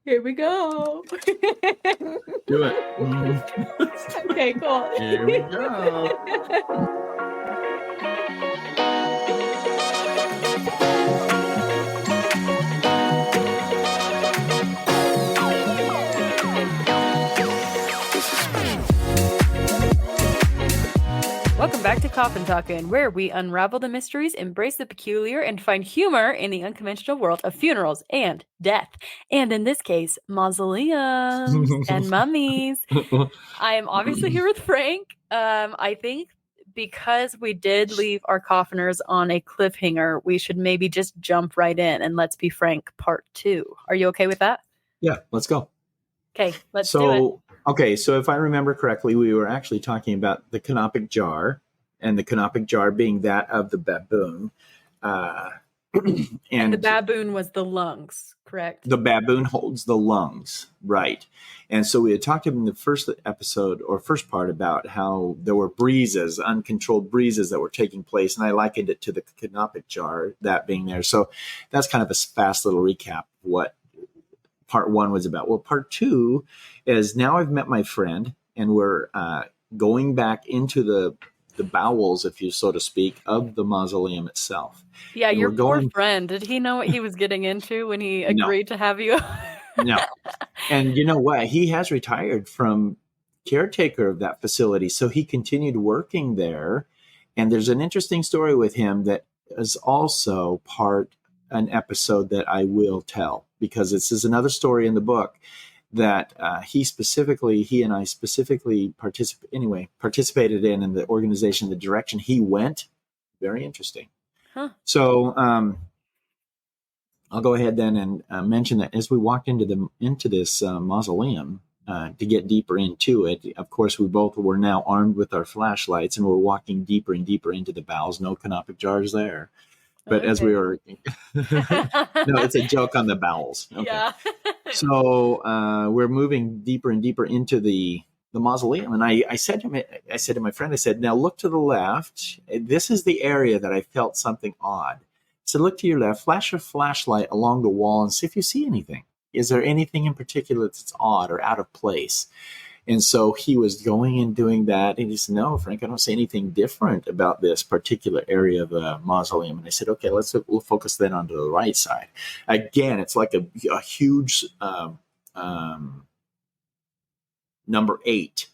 Here we go. Do it. Okay, cool. Here we go. Welcome back to Coffin Talkin', where we unravel the mysteries, embrace the peculiar, and find humor in the unconventional world of funerals and death. And in this case, mausoleums and mummies. I am obviously here with Frank. I think because we did leave our coffiners on a cliffhanger, we should maybe just jump right in and Let's Be Frank Part 2. Are you okay with that? Yeah, let's go. Okay, let's do it. Okay, so if I remember correctly, we were actually talking about the canopic jar, and the canopic jar being that of the baboon. And the baboon was the lungs, correct? The baboon holds the lungs, right. And so we had talked in the first episode or first part about how there were breezes, uncontrolled breezes that were taking place, and I likened it to the canopic jar, that being there. So that's kind of a fast little recap of what part one was about. Well, part two is now I've met my friend, and we're going back into the bowels, if you so to speak, of the mausoleum itself. Yeah, and your poor friend. Did he know what he was getting into when he agreed to have you? No. And you know what? He has retired from caretaker of that facility, so he continued working there. And there's an interesting story with him that is also an episode that I will tell, because this is another story in the book that he and I specifically participated in the organization, the direction he went. Very interesting. Huh. So I'll go ahead then and mention that as we walked into this mausoleum to get deeper into it, of course, we both were now armed with our flashlights, and we're walking deeper and deeper into the bowels. No canopic jars there. But as we were, no, it's a joke on the bowels. Okay. Yeah. So we're moving deeper and deeper into the mausoleum, and I said to my friend, I said, now look to the left. This is the area that I felt something odd. I said, look to your left, flash your flashlight along the wall, and see if you see anything. Is there anything in particular that's odd or out of place? And so he was going and doing that. And he said, no, Frank, I don't see anything different about this particular area of the mausoleum. And I said, okay, we'll focus then onto the right side. Again, it's like a huge number 8.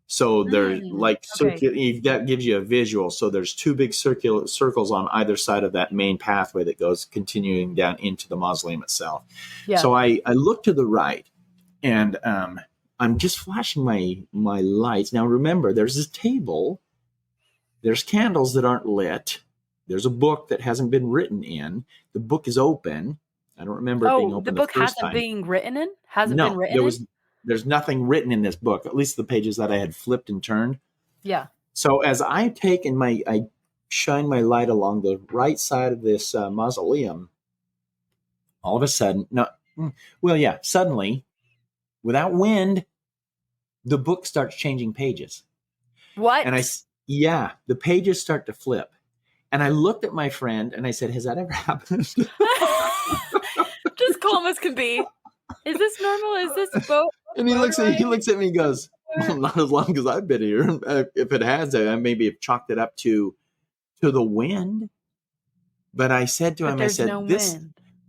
So there's that gives you a visual. So there's 2 big circles on either side of that main pathway that goes continuing down into the mausoleum itself. Yeah. So I look to the right, and I'm just flashing my lights. Now, remember, there's this table. There's candles that aren't lit. There's a book that hasn't been written in. The book is open. I don't remember it being open the first time. The book hasn't been written in? Hasn't been written in? There's nothing written in this book, at least the pages that I had flipped and turned. Yeah. So as I shine my light along the right side of this mausoleum, all of a sudden, suddenly, without wind, the book starts changing pages. What? And the pages start to flip. And I looked at my friend and I said, has that ever happened? Just calm as can be. Is this normal? Is this boat? And he looks at me and goes, well, not as long as I've been here. If it has, I maybe have chalked it up to the wind. But I said to him,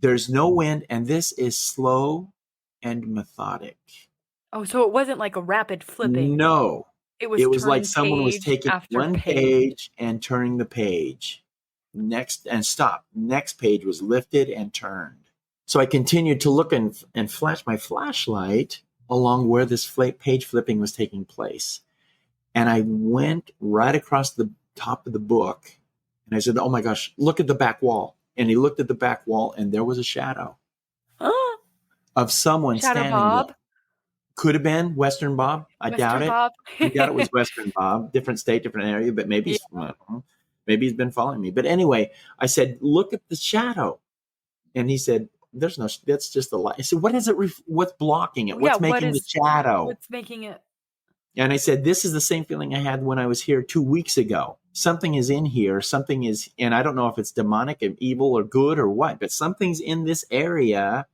there's no wind, and this is slow and methodic. Oh, so it wasn't like a rapid flipping. No. It was like someone was taking one page and turning the page. Next, and stop. Next page was lifted and turned. So I continued to look and flash my flashlight along where this page flipping was taking place. And I went right across the top of the book, and I said, oh my gosh, look at the back wall. And he looked at the back wall, and there was a shadow of someone standing there. Could have been Western Bob. I doubt it. I doubt it was Western Bob. Different state, different area, but maybe he's been following me. But anyway, I said, look at the shadow. And he said, that's just the light. I said, what is it? What's blocking it? What's making the shadow? What's making it? And I said, this is the same feeling I had when I was here 2 weeks ago. Something is in here. Something is, and I don't know if it's demonic and evil or good or what, but something's in this area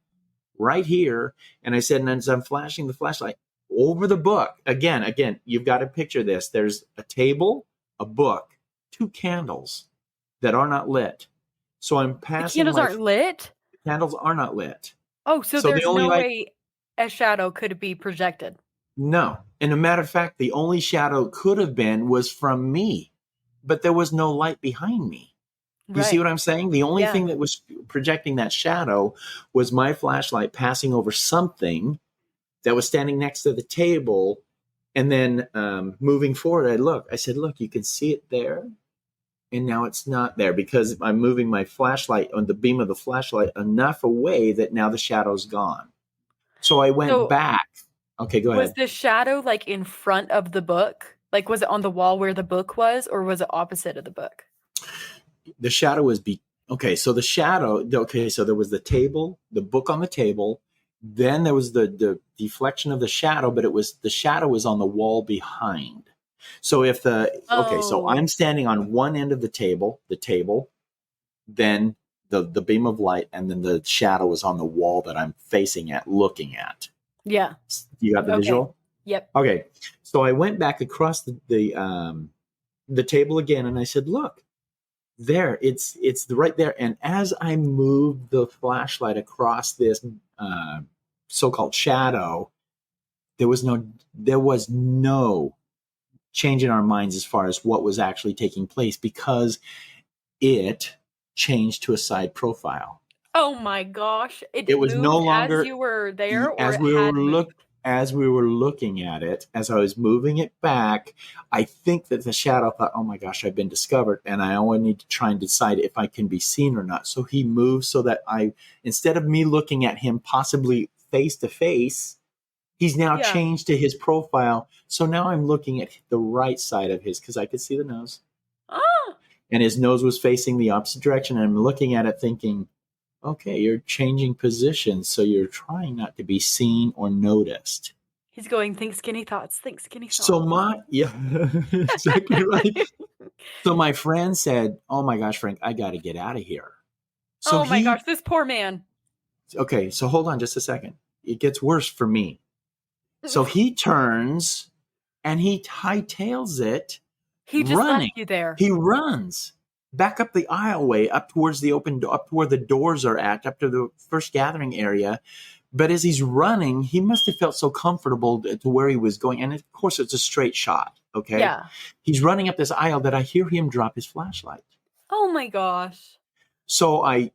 right here. And I said, and as I'm flashing the flashlight over the book, again, you've got to picture this. There's a table, a book, 2 candles that are not lit. So I'm The passing candles aren't lit? candles are not lit. Oh, so So the there's only no light, way a shadow could be projected. no. And a matter of fact, the only shadow could have been was from me, but there was no light behind me. You see Right. what I'm saying? The only Yeah. thing that was projecting that shadow was my flashlight passing over something that was standing next to the table. And then moving forward, I said, look, you can see it there. And now it's not there because I'm moving my flashlight on the beam of the flashlight enough away that now the shadow's gone. So I went So back. Okay, go was ahead. the shadow like in front of the book? Like was it on the wall where the book was, or was it opposite of the book? The shadow was okay. So the shadow. Okay, so there was the table, the book on the table. Then there was the deflection of the shadow, but the shadow was on the wall behind. So so Oh, I'm standing on one end of the table, then the beam of light, and then the shadow is on the wall that I'm facing at, looking at. yeah. You got the Okay. visual? Yep. Okay. So I went back across the table again, and I said, "Look, there, it's right there." And as I moved the flashlight across this so-called shadow, there was no change in our minds as far as what was actually taking place because it changed to a side profile. Oh my gosh. It It was no moved as longer you were there, or as it we had were moved? as we were looking at it, as I was moving it back. I think that the shadow thought, "Oh my gosh, I've been discovered, and I only need to try and decide if I can be seen or not." So he moved so that instead of me looking at him possibly face to face, he's now Yeah. changed to his profile. So now I'm looking at the right side of his because I could see the nose, Ah, and his nose was facing the opposite direction. And I'm looking at it thinking, okay, you're changing positions, so you're trying not to be seen or noticed. he's going, think skinny thoughts, think skinny So thoughts. yeah, exactly right. So my friend said, "Oh my gosh, Frank, I got to get out of here." So Oh my gosh, this poor man. okay, so hold on just a second. It gets worse for me. So he turns and he hightails it, He just left running. you there. He runs back up the aisleway, up towards the open, up to where the doors are at, up to the first gathering area. But as he's running, he must have felt so comfortable to where he was going. And of course, it's a straight shot. Okay. Yeah. He's running up this aisle that I hear him drop his flashlight. Oh my gosh. So I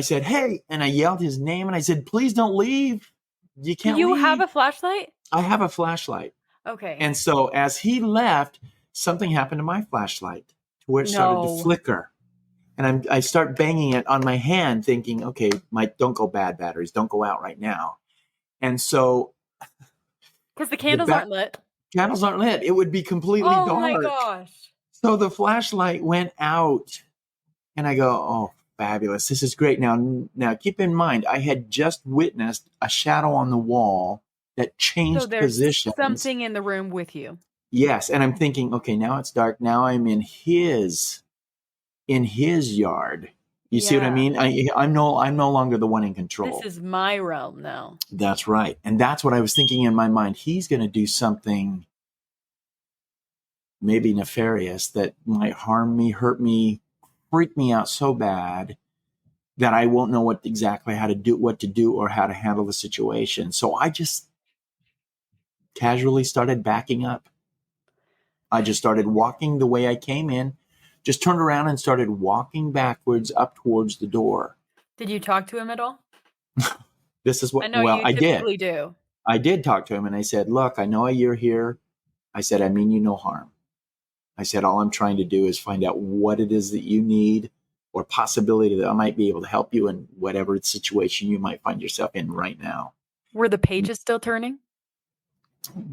said, "Hey," and I yelled his name and I said, "Please don't leave. You Do can't you have leave." a flashlight? I have a flashlight. Okay. And so as he left, something happened to my flashlight to where it started to No. flicker. And I start banging it on my hand, thinking, okay, don't go bad batteries. Don't go out right now. And so Because the the candles aren't lit. candles aren't lit. It would be completely Oh my dark. gosh. So the flashlight went out. And I go, "Oh, fabulous. This is great." Now keep in mind, I had just witnessed a shadow on the wall that So changed there's positions. something in the room with you. Yes. And I'm thinking, okay, now it's dark. Now I'm in his yard. You see what I Yeah. mean? I'm no longer the one in This control. is my realm now. That's right. And that's what I was thinking in my mind. He's going to do something maybe nefarious that might harm me, hurt me, freak me out so bad that I won't know what to do or how to handle the situation. So I just casually started backing up. I just started walking the way I came in, just turned around and started walking backwards up towards the door. Did you talk to him at all? This is I what, know well, you I did. typically do. I did talk to him and I said, "Look, I know you're here." I said, "I mean you no harm." I said, "All I'm trying to do is find out what it is that you need or possibility that I might be able to help you in whatever situation you might find yourself in right now." Were the pages still turning?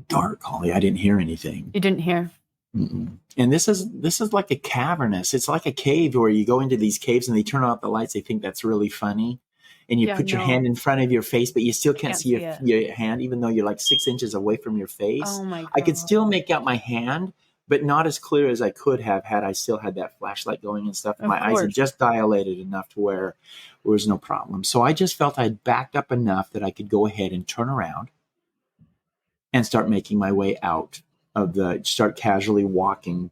Dark, Holly. I didn't hear anything. You didn't hear. Mm-mm. And this is like a cavernous. It's like a cave where you go into these caves and they turn off the lights. They think that's really funny. And you Yeah, put your no. hand in front of your face, but you still can't Can't see see it. your hand, even though you're like 6 inches away from your face. Oh my I could still god. make out my hand, but not as clear as I could have had I still had that flashlight going and stuff. Of My eyes had course. just dilated enough to where there was no problem. So I just felt I'd backed up enough that I could go ahead and turn around and start making my way out start casually walking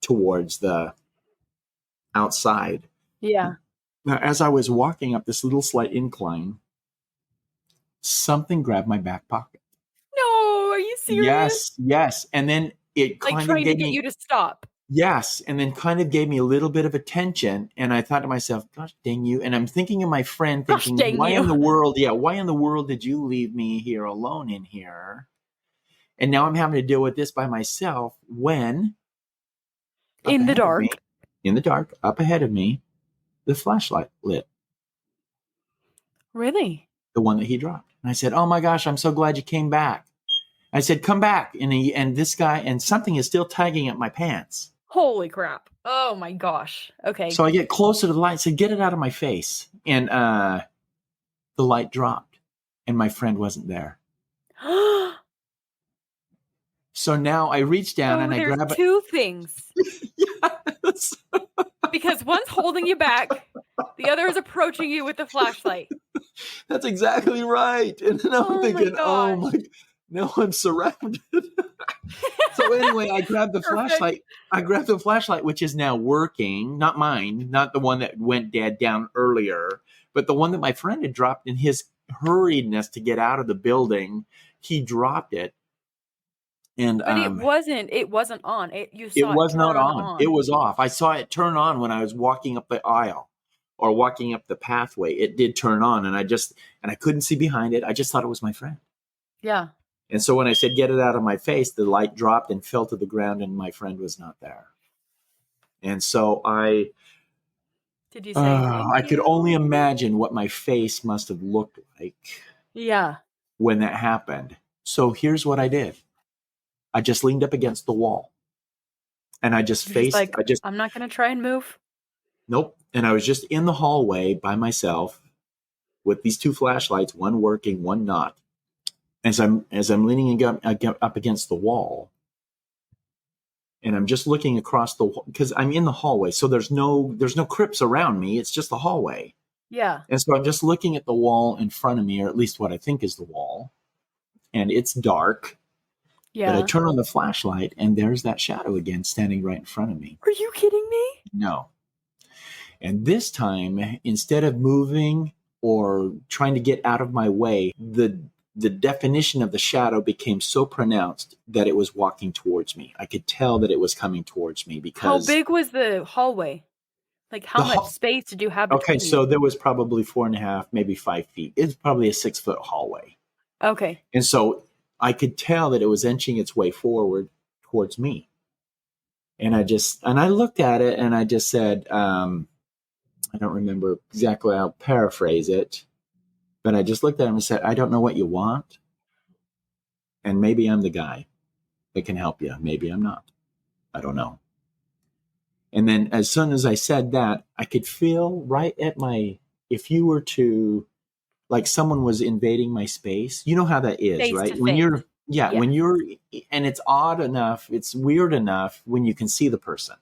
towards the outside. Yeah. Now, as I was walking up this little slight incline, something grabbed my back pocket. No, are you serious? Yes. And then it Like kind of trying to gave get me, you to stop. yes. And then kind of gave me a little bit of attention. And I thought to myself, gosh, dang you. And I'm thinking of my friend Gosh, thinking, dang you. why in the world did you leave me here alone in here? And now I'm having to deal with this by myself when up In the ahead of me, dark. in the dark, up ahead of me, the flashlight lit, Really? the one that he dropped. And I said, oh my gosh, I'm so glad you came back. I said, come back. And this guy, and something is still tugging at my pants. Holy crap. Oh my gosh. Okay. So I get closer to the light and said, get it out of my face. And the light dropped and my friend wasn't there. So now I reach down So and I there's grab it. two things. Yes. Because one's holding you back, the other is approaching you with the flashlight. That's exactly right. And then I'm Oh my thinking, oh gosh. my, now I'm surrounded. So anyway, I grabbed the Perfect. flashlight. I grabbed the flashlight, which is now working, not mine, not the one that went dead down earlier, but the one that my friend had dropped in his hurriedness to get out of the building. He dropped it. And But it wasn't on. You it saw it was not turn on. It was off. I saw it turn on when I was walking up the aisle or walking up the pathway. It did turn on, and I couldn't see behind it. I just thought it was my friend. Yeah. And so when I said, get it out of my face, the light dropped and fell to the ground and my friend was not there. And so Did you say thank I could you? only imagine what my face must have looked like Yeah. when that happened. So here's what I did. I just leaned up against the wall and I just You're just like, I just, I'm not going to try and move. nope. And I was just in the hallway by myself with these two flashlights, one working, one not. As I'm leaning up against the wall, and I'm just looking across the because I'm in the hallway, so there's no crypts around me. It's just the hallway, Yeah. and so I'm just looking at the wall in front of me, or at least what I think is the wall, and it's dark. Yeah. But I turn on the flashlight, and there's that shadow again standing right in front of me. Are you kidding me? No, and this time, instead of moving or trying to get out of my way, the definition of the shadow became so pronounced that it was walking towards me. I could tell that it was coming towards me because How big was the hallway? Like how much space did you have between okay, so you? there was probably 4.5, maybe 5 feet. It's probably a 6-foot hallway. Okay. And so I could tell that it was inching its way forward towards me. And I looked at it and I just said, I don't remember exactly, I'll paraphrase it, but I just looked at him and said, I don't know what you want. And maybe I'm the guy that can help you. Maybe I'm not. I don't know. And then as soon as I said that, I could feel right at if you were to, like someone was invading my space, you know how that is, Face right? to When face. when you're, and it's odd enough, it's weird enough when you can see the person.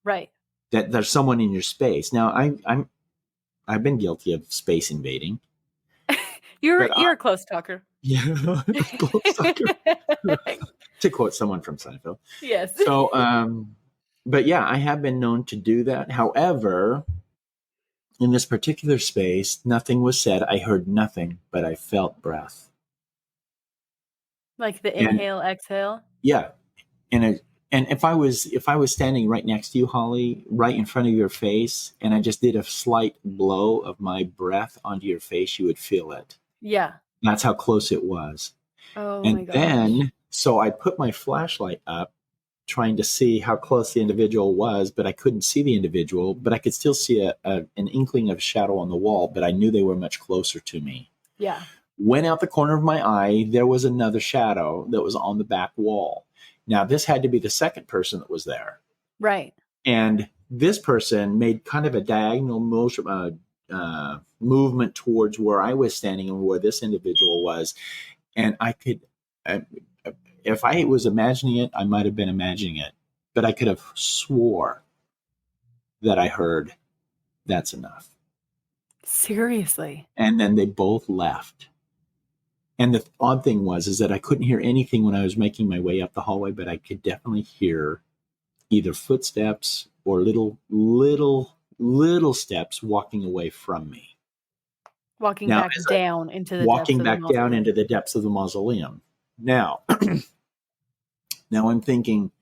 Right. That there's someone in your space. Now I've been guilty of space invading. You're a close talker. Yeah, close talker. To quote someone from Seinfeld. Yes. So, but yeah, I have been known to do that. However, in this particular space, nothing was said. I heard nothing, but I felt breath. Like the And inhale, exhale. yeah, and if I was standing right next to you, Holly, right in front of your face, and I just did a slight blow of my breath onto your face, you would feel it. Yeah. That's how close it was. Oh my And gosh. then, so I put my flashlight up, trying to see how close the individual was, but I couldn't see the individual, but I could still see an inkling of shadow on the wall, but I knew they were much closer to me. Yeah. Went out the corner of my eye, there was another shadow that was on the back wall. Now, this had to be the second person that was there. Right. And this person made kind of a diagonal motion, movement towards where I was standing and where this individual was. And I could, if I was imagining it, I might have been imagining it. but I could have swore that I heard, "That's enough." Seriously. And then they both left. And the odd thing was is that I couldn't hear anything when I was making my way up the hallway, but I could definitely hear either footsteps or little steps walking away from me. Walking Now, back as I down into the depths walking of the back down mausoleum. into the depths of the mausoleum. Now, now I'm thinking,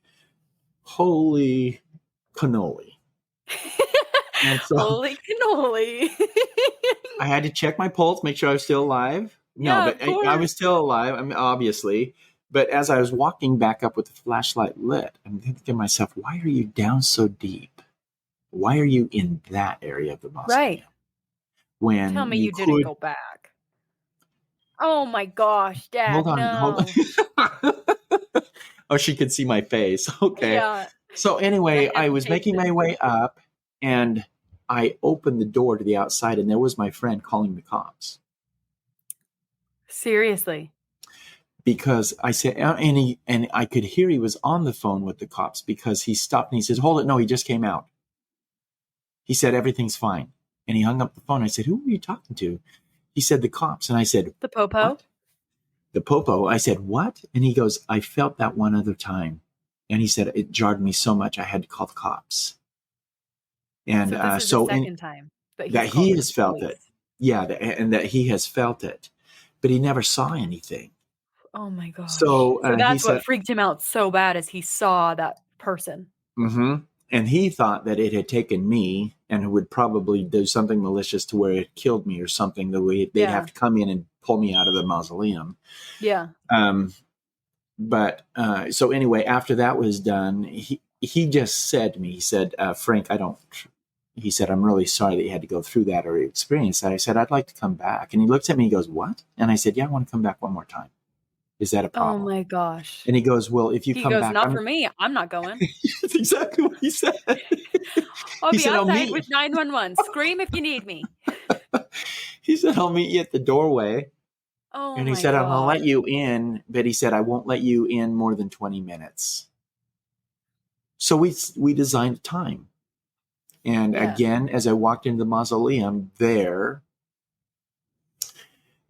holy cannoli. And so Holy cannoli. I had to check my pulse, make sure I was still alive. No, Yeah, but of I was course. still alive, I mean, obviously. But as I was walking back up with the flashlight lit, I'm thinking to myself, why are you down so deep? Why are you in that area of the Right. mausoleum Tell when me you you didn't could go back. Oh my gosh, hold Dad, on. no. Oh, she could see my face. Okay. Yeah, So the anyway, I was making my hesitation. way up and I opened the door to the outside and there was my friend calling the cops Seriously. because I said, and I could hear he was on the phone with the cops because he stopped and he says, "Hold it. No, he just came out." He said, "Everything's fine." And he hung up the phone. I said, "Who were you talking to?" He said, "The cops." And I said, The popo? "What?" The popo. I said, "What?" And he goes, "I felt that one other time." And he said, "It jarred me so much I had to call the cops." And So this is the so in second time that that he's he called the has felt it. police. Yeah, and that he has felt it, but he never saw anything. Oh my gosh. So So he that's said, what freaked him out so bad as he saw that person. mm-hmm. And he thought that it had taken me and would probably do something malicious to where it killed me or something. The way they'd have Yeah. to come in and pull me out of the mausoleum. Yeah. Um, but so anyway, after that was done, he just said to me, he said, "Frank, I don't." He said, "I'm really sorry that you had to go through that or experience that." I said, "I'd like to come back." And he looked at me, he goes, "What?" And I said, "Yeah, I want to come back one more time. Is that a Oh problem?" my gosh. And he goes, "Well, if you He come goes, back, "Not I'm." for me. I'm not going. That's exactly what he said. I'll He be said, "I'll outside meet with you." 911. Scream if you need me." He said, "I'll meet you at the doorway." Oh And he my said, "I'm going to gosh. let you in." But he said, "I won't let you in more than 20 minutes. So we designed a time. And Yeah. again, as I walked into the mausoleum,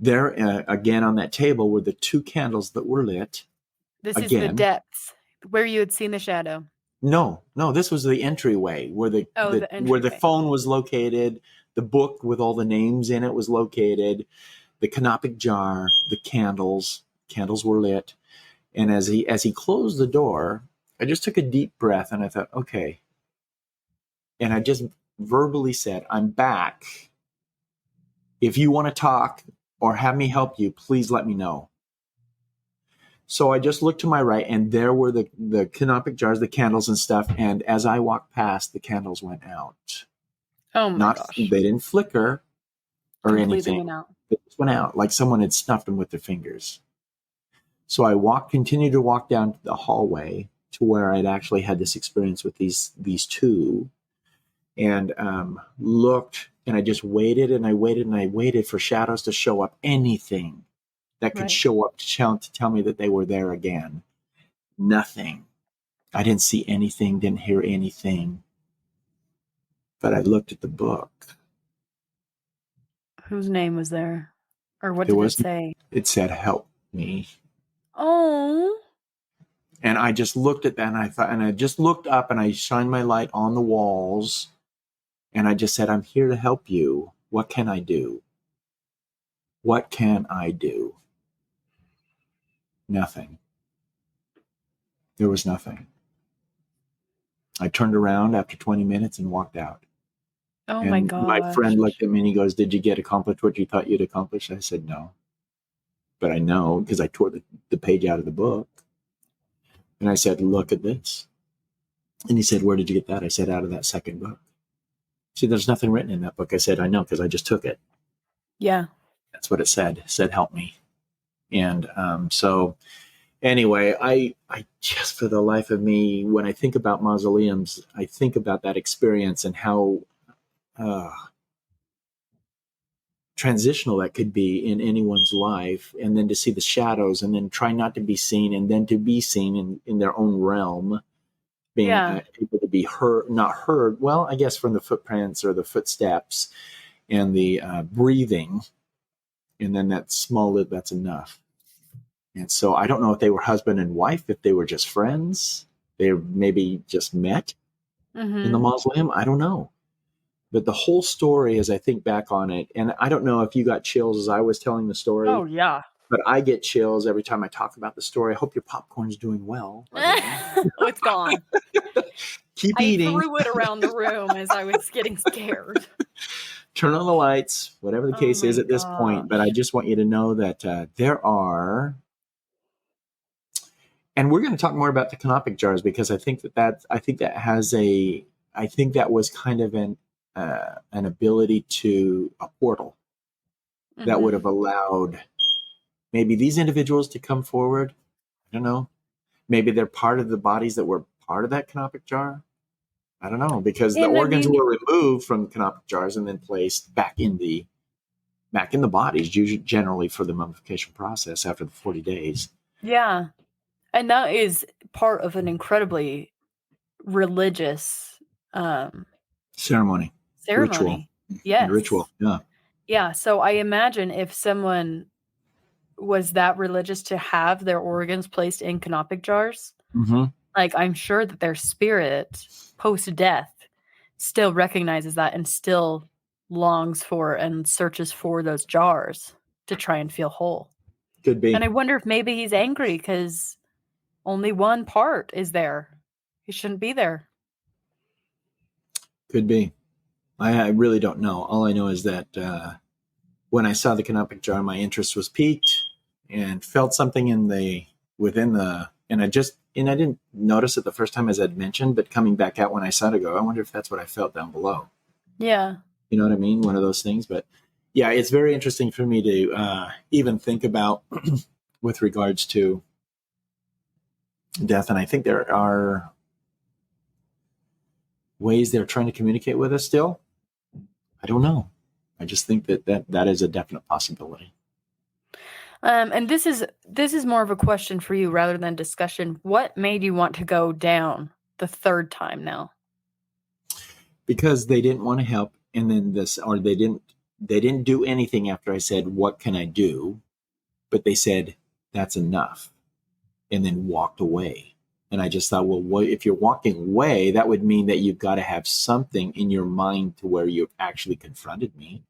again on that table were the two candles that were lit. This is the Again, depths where you had seen the shadow. no, this was the entryway where Oh, the where the entryway. phone was located, the book with all the names in it was located, the canopic jar, the candles were lit. And as he closed the door, I just took a deep breath and I thought, okay. And I just verbally said, "I'm back. If you want to talk or have me help you, please let me know." So I just looked to my right, and there were the canopic jars, the candles and stuff. And as I walked past, the candles went out. Oh my Not gosh. they didn't flicker or Completely anything. went out. They just went out like someone had snuffed them with their fingers. So continued to walk down the hallway to where I'd actually had this experience with these two, and looked, and I just waited and I waited and I waited for shadows to show up, anything that could Right. show up to tell me that they were there again. Nothing. I didn't see anything, didn't hear anything. But I looked at the book. Whose name was there? Or what There did it was, say? it said, "Help me." Oh. And I just looked at that and I thought, and I just looked up and I shined my light on the walls and I just said, "I'm here to help you. What can I do? What can I do?" Nothing. There was nothing. I turned around after 20 minutes and walked out. Oh my And my gosh. friend looked at me and he goes, "Did you get accomplished what you thought you'd accomplish?" I said, "No." But I know because I tore the page out of the book. And I said, "Look at this." And he said, "Where did you get that?" I said, "Out of that second book." He said, "There's nothing written in that book." I said, "I know because I just took it." Yeah. That's what it said. It said, "Help me." And so anyway, I just, for the life of me, when I think about mausoleums, I think about that experience and how uh, transitional that could be in anyone's life. And then to see the shadows and then try not to be seen and then to be seen in their own realm. being Yeah. able to be heard, not heard. Well, I guess from the footprints or the footsteps and the breathing, and then that small lip. That's enough. And so I don't know if they were husband and wife, if they were just friends, they maybe just met in the Mm-hmm. mausoleum. I don't know. But the whole story, as I think back on it, and I don't know if you got chills as I was telling the Oh story, yeah. but I get chills every time I talk about the story. I hope your popcorn's doing well, by the way. Oh, it's gone. Keep I eating, threw it around the room as I was getting scared. turn on the lights, whatever the Oh case is my at this point. But I gosh. just want you to know that there are, and we're going to talk more about the canopic jars because I think that has a, I think that was kind of an ability to a portal that would Mm-hmm. have allowed maybe these individuals to come forward. I don't know. Maybe they're part of the bodies that were part of that canopic jar. I don't know, because the And I organs mean, were removed from the canopic jars and then placed back in the bodies, usually generally for the mummification process after the 40 days. yeah. And that is part of an incredibly religious Ceremony, ritual, ceremony. and ritual. Yes. Yeah. Yeah. So I imagine if someone was that religious to have their organs placed in canopic jars, Mm-hmm. like I'm sure that their spirit post death still recognizes that and still longs for and searches for those jars to try and feel whole. Could And be. I wonder if maybe he's angry because only one part is there. He shouldn't be there. Could be. I really don't know. All I know is that when I saw the canopic jar, my interest was piqued and felt something within the, and I didn't notice it the first time as I'd mentioned, but coming back out when I saw it, I go, I wonder if that's what I felt down below. Yeah. You know what I mean? One of those things. But yeah, it's very interesting for me to even think about with regards to death. And I think there are ways they're trying to communicate with us still. I don't know. I just think that is a definite possibility. And this is more of a question for you rather than discussion. What made you want to go down the third time now? Because they didn't want to help, and then they didn't do anything after I said, what can I do? But they said, that's enough, and then walked away. And I just thought, well, if you're walking away, that would mean that you've got to have something in your mind to where you've actually confronted me.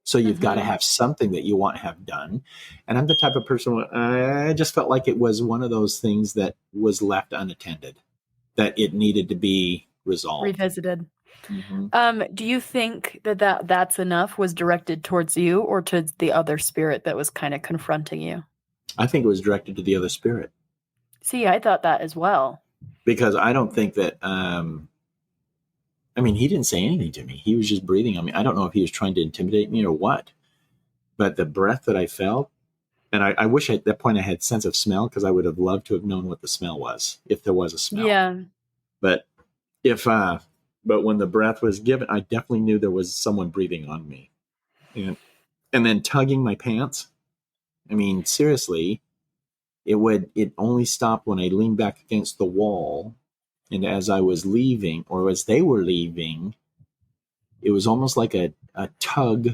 So you've got to Mm-hmm. have something that you want to have done. And I'm the type of person, I just felt like it was one of those things that was left unattended, that it needed to be resolved. Revisited. Mm-hmm. Do you think that's enough was directed towards you or to the other spirit that was kind of confronting you? I think it was directed to the other spirit See, I thought that as well. because I don't think that, I mean, he didn't say anything to me. He was just breathing on me. I don't know if he was trying to intimidate me or what, but the breath that I felt, and I wish at that point I had sense of smell because I would have loved to have known what the smell was if there was a smell. Yeah. But if, but when the breath was given, I definitely knew there was someone breathing on me, and then tugging my pants. I mean, seriously, it only stopped when I leaned back against the wall, and as I was leaving, or as they were leaving, it was almost like a tug.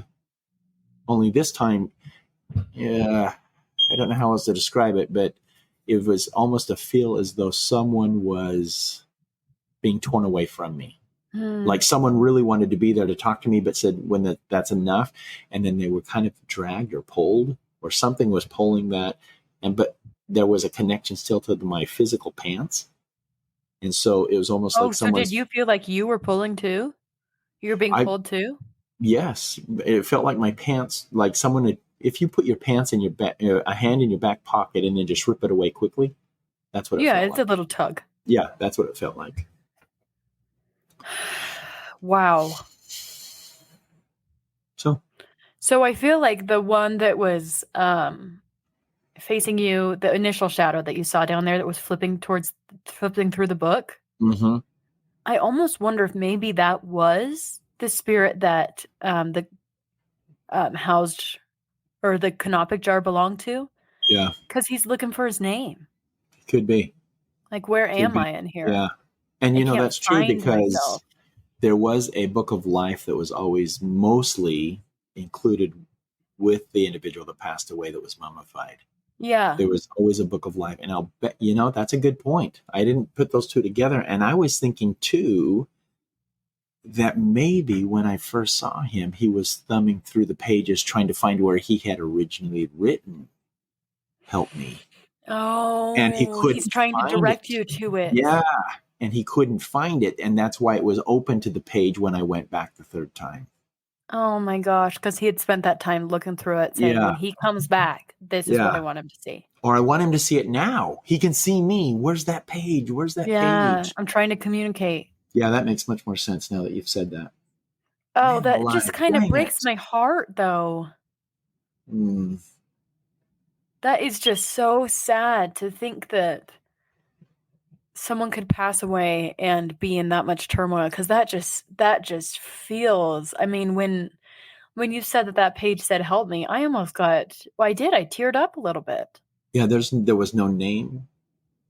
Only this time, yeah, I don't know how else to describe it, but it was almost a feel as though someone was being torn away from me. Hmm. Like someone really wanted to be there to talk to me, but said when that's enough, and then they were kind of dragged or pulled, or something was pulling that, but there was a connection still to my physical pants, and so it was almost Oh, like so did someone's. you feel like you were pulling too? You were being I pulled too? Yes, it felt like my pants, like someone had. If you put your pants in your back, a hand in your back pocket, and then just rip it away quickly, that's what it Yeah, felt it's like. a little tug. Yeah, that's what it felt like. Wow. So So I feel like the one that was facing you, the initial shadow that you saw down there that was flipping through the book, mm-hmm. I almost wonder if maybe that was the spirit that the housed or the canopic jar belonged to, Yeah, because he's looking for his name. could be. Like, where Could am be. I in here? Yeah. And I you know, can't that's true find because myself. there was a book of life that was always mostly included with the individual that passed away that was mummified. Yeah. There was always a book of life. And I'll bet, you know, that's a good point. I didn't put those two together. And I was thinking too that maybe when I first saw him, he was thumbing through the pages trying to find where he had originally written, "Help me." And he Oh, he's couldn't trying to find direct it. you to it. Yeah. And he couldn't find it. And that's why it was open to the page when I went back the third time. Oh my gosh, because he had spent that time looking through it saying, Yeah. when he comes back, this is what I Yeah. want him to see. Or I want him to see it now. He can see me. Where's that page? Where's that Yeah, page? I'm trying to communicate. Yeah, that makes much more sense now that you've said that. Oh, Man that just alive. kind of Dang breaks it. my heart, though. Mm, That is just so sad to think that someone could pass away and be in that much turmoil, because that just feels, I mean, when you said that page said help me, I almost got, well, I teared up a little bit. yeah, there was no name,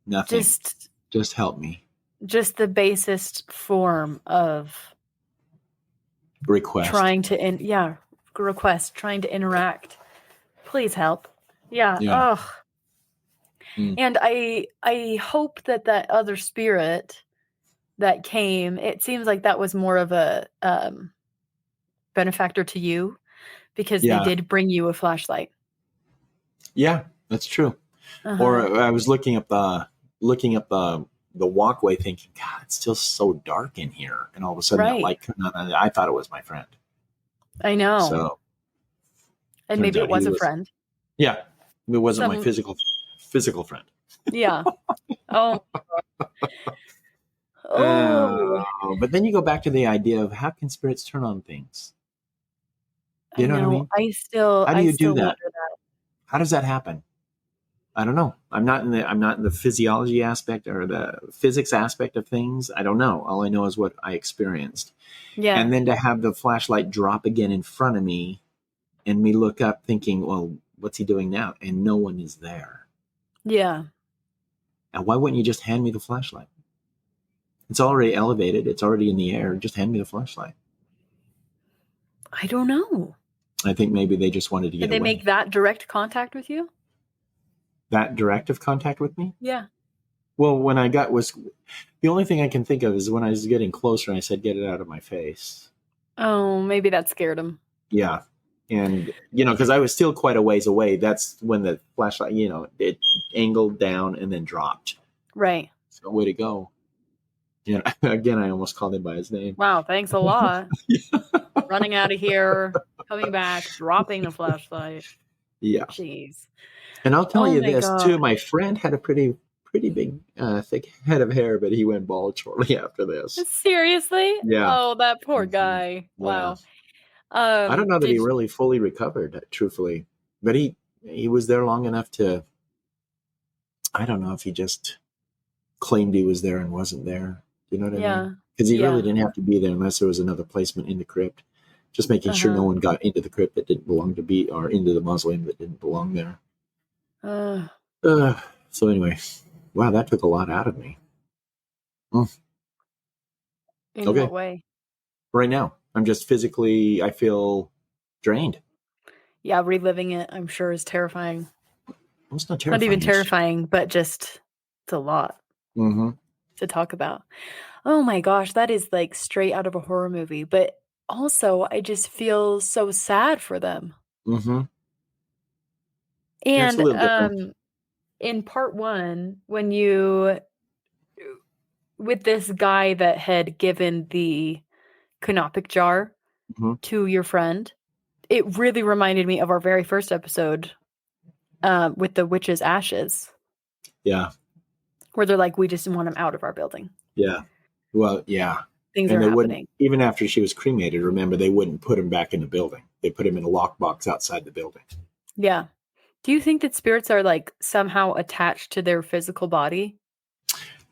nothing. Just Just help me. just the basest form of Request. trying to request, trying to interact. Please help. Yeah. Yeah. Ugh. Mm. And I hope that other spirit that came, it seems like that was more of a benefactor to you, because they Yeah. did bring you a flashlight. Yeah, that's true. Uh-huh. Or I was looking up the walkway thinking, God, it's still so dark in here. And all of a sudden that Right. light came on and I thought it was my friend. I know. So And turns maybe it out he was a was, friend. yeah, it wasn't my Some physical friend. Yeah. Oh. Oh, But then you go back to the idea of how can spirits turn on things? I You know what I know. mean? I still How do I you do still that? wonder that. How does that happen? I don't know. I'm not in the physiology aspect or the physics aspect of things. I don't know. All I know is what I experienced. Yeah. And then to have the flashlight drop again in front of me and me look up thinking, well, what's he doing now? And no one is there. Yeah. And why wouldn't you just hand me the flashlight? It's already elevated. It's already in the air. Just hand me the flashlight. I don't know. I think maybe they just wanted to Did get they make away. that direct contact with you? That directive contact with me? Yeah. Well, when I got was the only thing I can think of is when I was getting closer and I said, get it out of my face. Oh, maybe that scared him. Yeah. And, you know, because I was still quite a ways away. That's when the flashlight, you know, it angled down and then dropped. Right. So, way to go. You know, again, I almost called him by his name. Wow, thanks a lot. Running out of here, coming back, dropping the flashlight. Yeah. Jeez. And I'll tell Oh you my this, too. gosh. My friend had a pretty big, thick head of hair, but he went bald shortly after this. Seriously? Yeah. Oh, that poor Mhm. guy. Yeah. Wow. I don't know that he Did really fully recovered, truthfully, but he was there long enough to. I don't know if he just claimed he was there and wasn't there. You know what I mean? Yeah. Because he really Yeah. didn't have to be there unless there was another placement in the crypt. Just making sure no Uh-huh. one got into the crypt that didn't belong to be, or into the mausoleum that didn't belong there. Uh, So anyway, wow, that took a lot out of me. Mm, in okay, what way? right now I'm just physically. I feel drained. Yeah, reliving it, I'm sure, is terrifying. Well, it's not Not even terrifying. terrifying, but just it's a lot Mm-hmm. to talk about. Oh my gosh, that is like straight out of a horror movie. But also, I just feel so sad for them. Mm-hmm. Yeah, it's a And little different. in part one, when you with this guy that had given the canopic jar Mm-hmm. to your friend, it really reminded me of our very first episode with the witch's ashes, Yeah. where they're like, we just want him out of our building. Yeah. Well, yeah. Things And are they wouldn't, happening. even after she was cremated, remember, they wouldn't put him back in the building. They put him in a lockbox outside the building. Yeah. Do you think that spirits are like somehow attached to their physical body?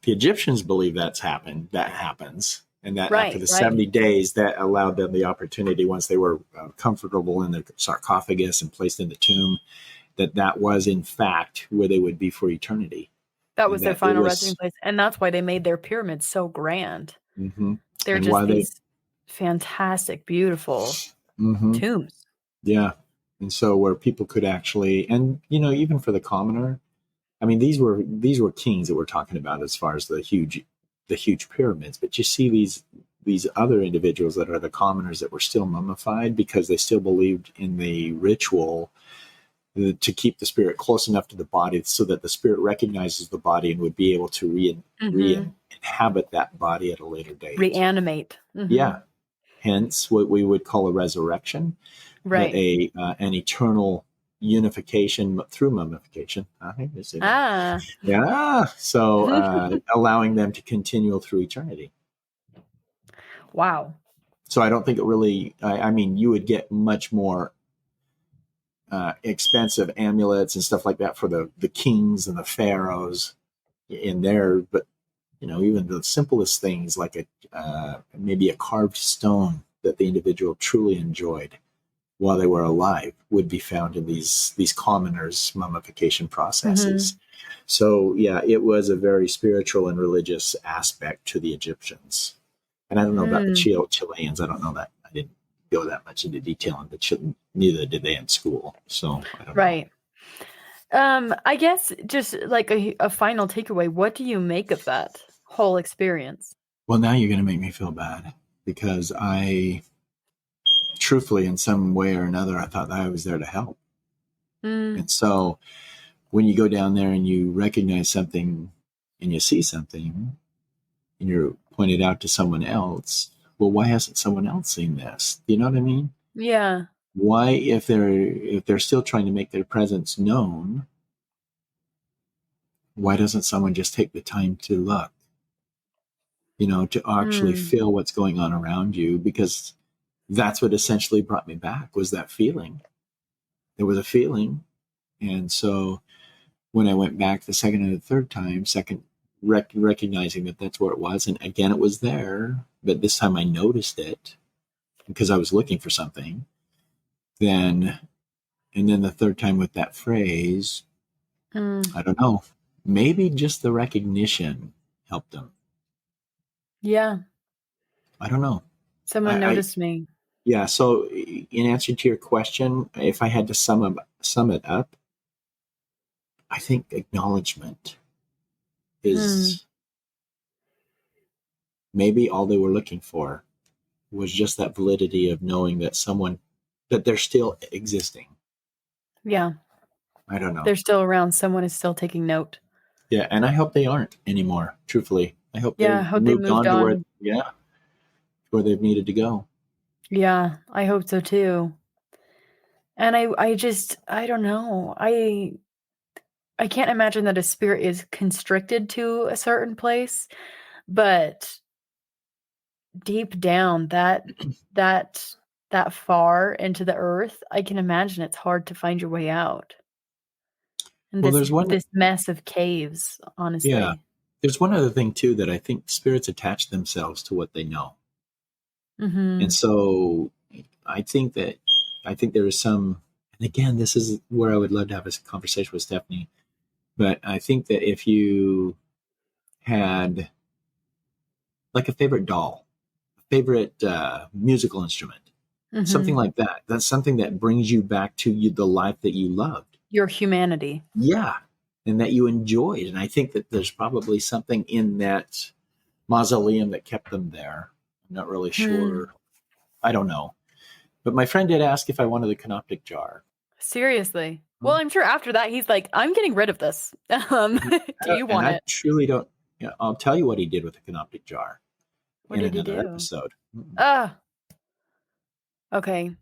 The Egyptians believe that's happened. That happens. And that after Right, the right. 70 days, that allowed them the opportunity, once they were comfortable in the sarcophagus and placed in the tomb, that was, in fact, where they would be for eternity. That and was their that it final resting was. place, and that's why they made their pyramids so grand. Hmm. They're And just why they. these fantastic, beautiful Hmm. tombs. Yeah, and so where people could actually, and even for the commoner, I mean, these were kings that we're talking about as far as the huge pyramids. But you see these other individuals that are the commoners that were still mummified because they still believed in the ritual to keep the spirit close enough to the body so that the spirit recognizes the body and would be able to Mhm. inhabit that body at a later date. Reanimate. Mhm. Yeah, hence what we would call a resurrection, but Right. an eternal unification through mummification. I think they say that. Ah. Yeah, so allowing them to continue through eternity. Wow. So I don't think it really. I mean, you would get much more expensive amulets and stuff like that for the kings and the pharaohs in there, but even the simplest things like maybe a carved stone that the individual truly enjoyed while they were alive would be found in these commoners' mummification processes. Mhm. So yeah, it was a very spiritual and religious aspect to the Egyptians. And I don't know about the Hmm. Chileans. I don't know that. I didn't go that much into detail on neither did they in school. So I don't know. Right. I guess just like a final takeaway, what do you make of that whole experience? Well, now you're going to make me feel bad because truthfully, in some way or another, I thought that I was there to help. Mm, And so when you go down there and you recognize something and you see something and you're pointed out to someone else, well, why hasn't someone else seen this? Do you know what I mean? yeah. Why, if they're still trying to make their presence known, why doesn't someone just take the time to look, to actually Mm, feel what's going on around you? Because that's what essentially brought me back was that feeling. There was a feeling. And so when I went back the second and the third time, recognizing that that's where it was, and again it was there, but this time I noticed it because I was looking for something. Then, and then the third time with that phrase, mm, I don't know, maybe just the recognition helped them. yeah. I don't know. Someone I noticed me. Yeah. So in answer to your question, if I had to sum it up, I think acknowledgement Hmm. is maybe all they were looking for was just that validity of knowing that they're still existing. Yeah. I don't know. They're still around. Someone is still taking note. Yeah, and I hope they aren't anymore. Truthfully, I hope Yeah. I they've hope they moved moved on to on. where they've needed to go. Yeah. I hope so too. And I don't know. I can't imagine that a spirit is constricted to a certain place, but deep down that that far into the earth, I can imagine it's hard to find your way out. And Well, this there's one. this mess of caves, Yeah, honestly. there's one other thing too that I think spirits attach themselves to what they know, and Mhm. so I think that I think there is some. And again, this is where I would love to have a conversation with Stephanie. But I think that if you had like a favorite doll, a favorite musical instrument, something Mhm. like that. That's something that brings you back to the life that you loved. Your humanity. Yeah. And that you enjoyed. And I think that there's probably something in that mausoleum that kept them there. I'm not really Hmm. sure. I don't know. But my friend did ask if I wanted the canoptic jar. Seriously. Well, Hmm. I'm sure after that he's like, "I'm getting rid of this. Do you And want I it?" truly don't. I'll tell you what he did with the canoptic jar What in did he another do? episode. Ah, okay.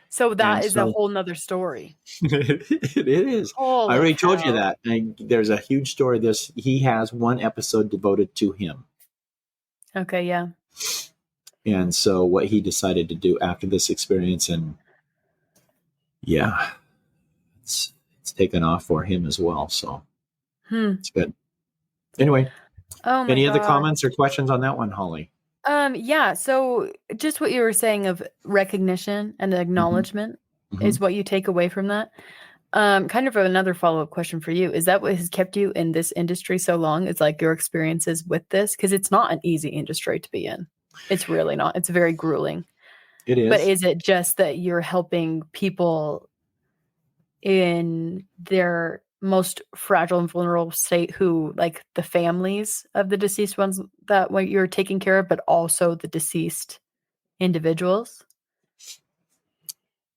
So that And is a so whole 'nother story. it is. I Holy already told you cow. that. There's a huge story. He has one episode devoted to him. Okay, yeah. And so what he decided to do after this experience, and yeah, it's taken off for him as well. So Hmm. it's good. Anyway, Oh my any other god. comments or questions on that one, Holly? Yeah, so just what you were saying of recognition and Hmm. acknowledgement Hmm. is what you take away from that. Kind of another follow-up question for you. Is that what has kept you in this industry so long? It's like your experiences with this? Because it's not an easy industry to be in. It's really not. It's very grueling. It But is. is it just that you're helping people in their most fragile and vulnerable state who, like the families of the deceased ones that what you're taking care of, but also the deceased individuals?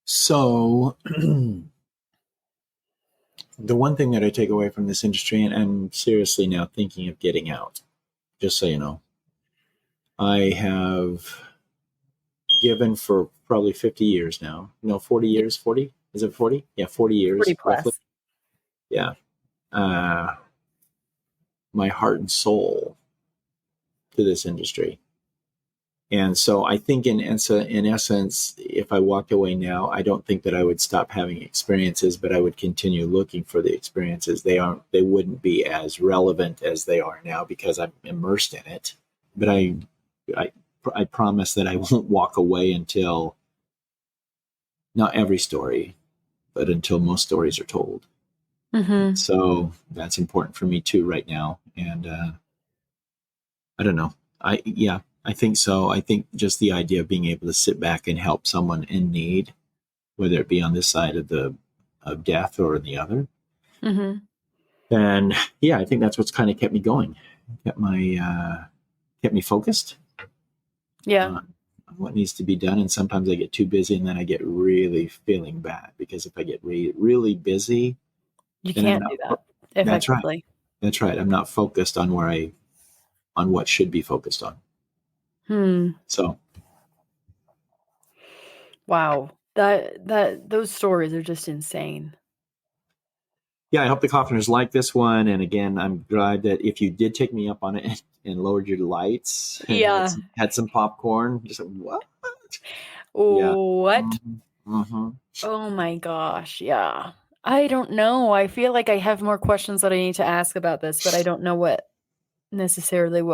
So the one thing that I take away from this industry, and I'm seriously now thinking of getting out, just so you know, I have given for probably 50 years now. No, 40 Yeah, years. 40? Is it 40? Yeah, 40 40 years roughly. plus. Yeah. Uh, my heart and soul to this industry. And so I think in essence, if I walked away now, I don't think that I would stop having experiences, but I would continue looking for the experiences. They wouldn't be as relevant as they are now because I'm immersed in it. But I, I promise that I won't walk away until not every story, but until most stories are told. Mm-hmm. So that's important for me too right now. And I don't know. I think so. I think just the idea of being able to sit back and help someone in need, whether it be on this side of death or the other, Mm-hmm. and yeah, I think that's what's kind of kept me going, kept me focused Yeah. on what needs to be done. And sometimes I get too busy, and then I get really feeling bad because if I get really busy, You then I'm can't do not. that That's right. effectively. That's right. I'm not focused on on what should be focused on. Hmm. So Wow. That those stories are just insane. yeah, I hope the coffiners like this one. And again, I'm glad that if you did take me up on it and lowered your lights and Yeah. had some popcorn, just like, what? Yeah. What? Mm-hmm. Oh my gosh. Yeah. I don't know. I feel like I have more questions that I need to ask about this, but I don't know what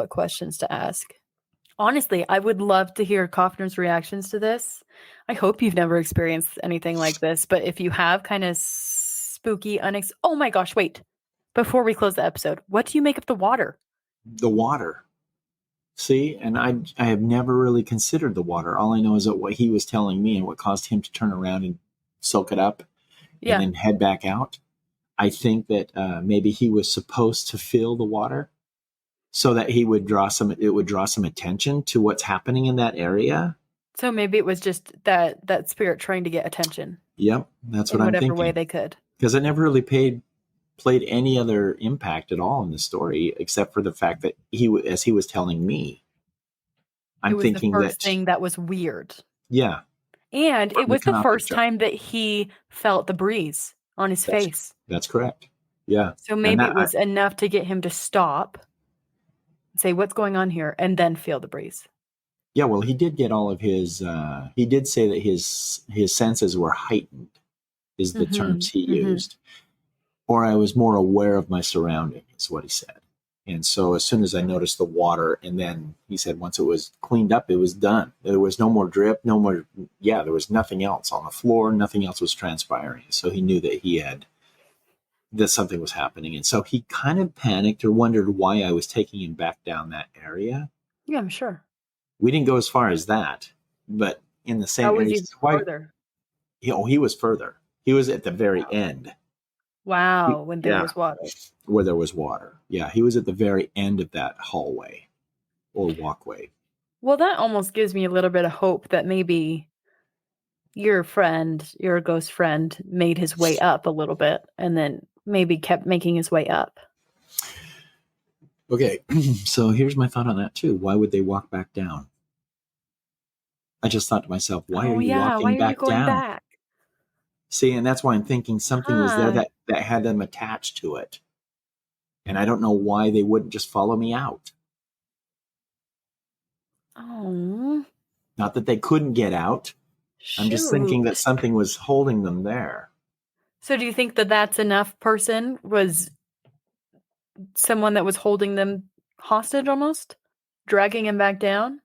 questions to ask. Honestly, I would love to hear Kaufner's reactions to this. I hope you've never experienced anything like this, but if you have, kind of spooky, oh my gosh, wait. Before we close the episode, what do you make of the water? The water. See, and I have never really considered the water. All I know is that what he was telling me and what caused him to turn around and soak it up and Yeah. then head back out. I think that maybe he was supposed to feel the water so that it would draw some attention to what's happening in that area. So maybe it was just that spirit trying to get attention Yep, that's what in I'm whatever way thinking. they could. Because it never really played any other impact at all in the story, except for the fact that as he was telling me, It I'm was the thinking first that thing that was weird. yeah, And it from the was the canoptic first jar. time that he felt the breeze on his That's face. that's correct. Yeah, So and maybe it was enough to get him to stop, say, "What's going on here?" and then feel the breeze. yeah. Well, he did get all of his. He did say that his senses were heightened, is the terms Mhm. he Mhm. used, or I was more aware of my surroundings, is what he said. And so as soon as I noticed the water, and then he said once it was cleaned up, it was done. There was no more drip, no more, yeah, there was nothing else on the floor, nothing else was transpiring. So he knew that something was happening. And so he kind of panicked or wondered why I was taking him back down that area. Yeah, I'm sure. We didn't go as far as that, but in the How same area, was he he says, why? further? He was further. He was at the very Wow. end. Wow, when there Yeah, was water. where there was water. Yeah, he was at the very end of that hallway or walkway. Well, that almost gives me a little bit of hope that maybe your ghost friend, made his way up a little bit and then maybe kept making his way up. Okay, so here's my thought on that too. Why would they walk back down? I just thought to myself, why are Oh, you yeah, why walking are you back going down? back? See, and that's why I'm thinking something was there Huh. that had them attached to it. And I don't know why they wouldn't just follow me out. Oh, Not that they couldn't get out. I'm just thinking that shoot. something was holding them there. So do you think that that's enough person was someone that was holding them hostage almost? Dragging him back down?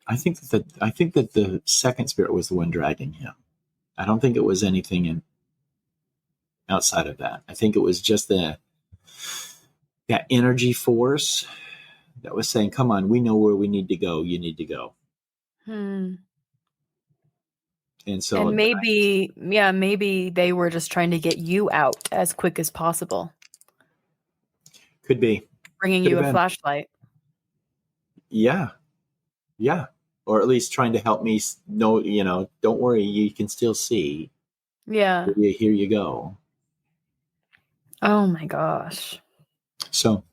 I think that the second spirit was the one dragging him. I don't think it was anything in. outside of that. I think it was just that energy force that was saying, come on, we know where we need to go. You need to go. And so, And maybe they were just trying to get you out as quick as possible. Could be. Bringing you a flashlight. Yeah. Yeah. Or at least trying to help me know, don't worry, you can still see. Yeah. Here you go. Oh my gosh. So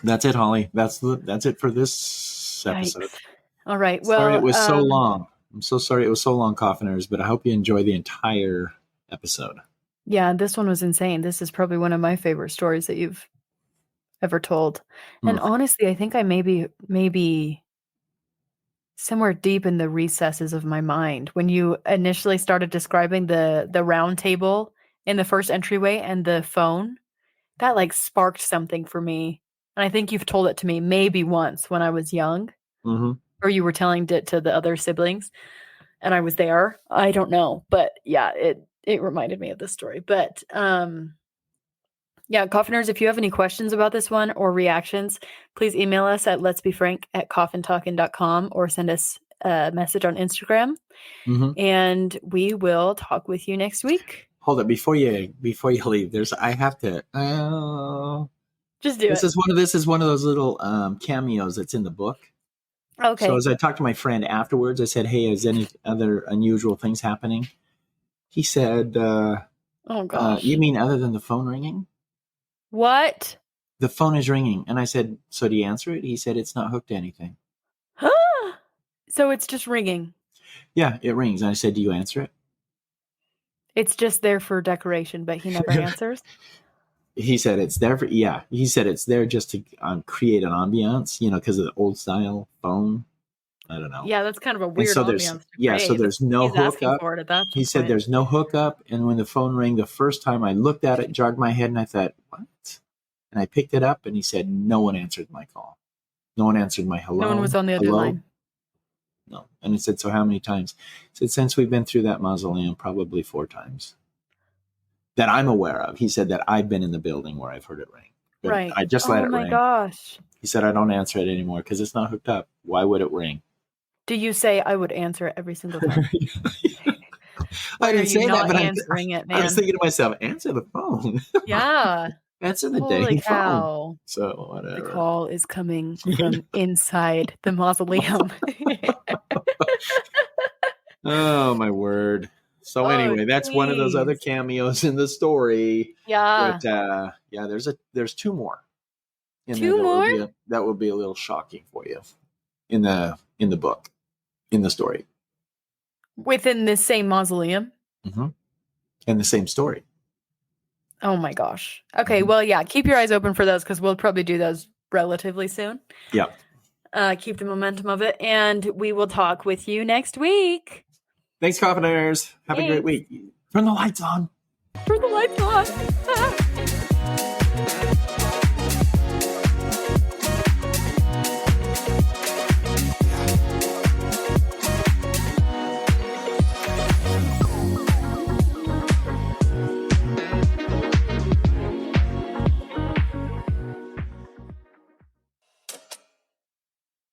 that's it, Holly. That's it for this episode. Yikes. All right. Well, sorry it was so long. I'm so sorry it was so long, Coffiners, but I hope you enjoy the entire episode. Yeah, this one was insane. This is probably one of my favorite stories that you've ever told. And honestly, I think I maybe somewhere deep in the recesses of my mind, when you initially started describing the round table in the first entryway and the phone, that like sparked something for me. And I think you've told it to me maybe once when I was young, or you were telling it to the other siblings and I was there. I don't know, but yeah, it reminded me of this story. But yeah, Coffiners, if you have any questions about this one or reactions, please email us at letsbefrank@coffintalkin.com or send us a message on Instagram. And we will talk with you next week. Hold it before you leave. I have to. Just do this it. This is one of those little cameos that's in the book. Okay. So as I talked to my friend afterwards, I said, "Hey, is any other unusual things happening?" He said, "Oh gosh, you mean other than the phone ringing?" What? The phone is ringing, and I said, "So do you answer it?" He said, "It's not hooked to anything." So it's just ringing. Yeah, it rings. And I said, "Do you answer it?" It's just there for decoration, but he never answers. He said it's there for He said it's there just to create an ambiance, because of the old style phone. I don't know. Yeah, that's kind of a weird ambiance. So there's no hookup. He said there's no hookup, and when the phone rang the first time, I looked at it, jogged my head, and I thought, "What?" And I picked it up, and he said no one answered my call. No one answered my hello. No one was on the other line. No. And he said, "So how many times?" He said, "Since we've been through that mausoleum, probably 4 times. That I'm aware of." He said that I've been in the building where I've heard it ring. But right. I just let it ring. Oh my gosh. He said, "I don't answer it anymore because it's not hooked up. Why would it ring?" Do you say I would answer it every single time? I didn't say that, but answering it, man. I was thinking to myself, answer the phone. Yeah. Answer the Holy dang cow. phone. So whatever. The call is coming from inside the mausoleum. Oh my word. So anyway, that's one of those other cameos in the story. Yeah. But there's 2 more. And 2 more? That would be a little shocking for you in the book, in the story. Within this same mausoleum? And the same story. Oh my gosh. Okay, well, yeah, keep your eyes open for those because we'll probably do those relatively soon. Yeah. Keep the momentum of it, and we will talk with you next week. Thanks, Coffiners. Have a great week. Turn the lights on. Turn the lights on.